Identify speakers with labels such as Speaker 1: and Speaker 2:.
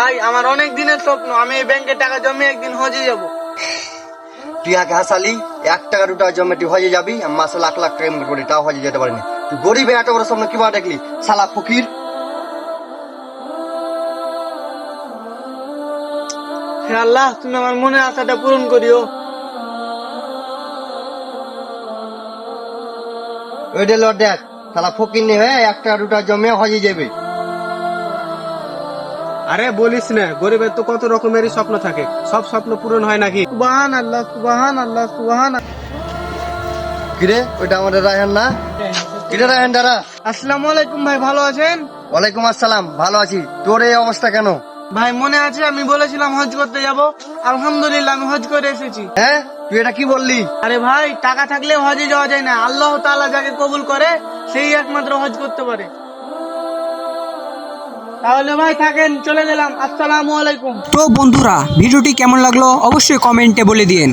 Speaker 1: ভাই আমার অনেক দিনের স্বপ্ন, আমি এই ব্যাংকে টাকা জমিয়ে একদিন হজে যাব।
Speaker 2: তুই আগে হাসালি, 1 টাকা 2 টাকা জমে তুই হজে যাবি, আমি মাসে লাখ লাখ টাকা ইনকাম করি, তাও হজে যেতে পারিনি। তুই গরিবের এত বড় স্বপ্ন কিভাবে দেখলি শালা ফকির?
Speaker 1: হে আল্লাহ, তুমি আমার মনের আশাটা পূরণ করিও।
Speaker 2: ওইটা লট দেখ, শালা ফকির নেই হয়ে 1 টাকা 2 টাকা জমে হজে যাবে।
Speaker 3: আরে বলিস না, গরিবের তো কত রকমেরই স্বপ্ন থাকে, সব স্বপ্ন পূরণ হয় নাকি?
Speaker 1: সুবহান আল্লাহ, সুবহান আল্লাহ, সুবহান।
Speaker 2: কিরে ওইটা আমাদের রায়হান না? কিরে রায়হান দাঁড়া।
Speaker 1: আসসালামু আলাইকুম ভাই, ভালো আছেন?
Speaker 2: ওয়ালাইকুম আসসালাম, ভালো আছি। তোর এই অবস্থা কেন?
Speaker 1: ভাই মনে আছে আমি বলেছিলাম হজ করতে যাব, আলহামদুলিল্লাহ আমি হজ করে এসেছি।
Speaker 2: হ্যাঁ, তুই এটা কি বললি?
Speaker 1: আরে ভাই, টাকা থাকলে হজে যাওয়া যায় না, আল্লাহ তাআলা যাকে কবুল করে সেই একমাত্র হজ করতে পারে। তাহলে ভাই থাকেন, চলে গেলাম। আসসালামু আলাইকুম।
Speaker 4: তো বন্ধুরা, ভিডিওটি কেমন লাগলো অবশ্যই কমেন্টে বলে দিন।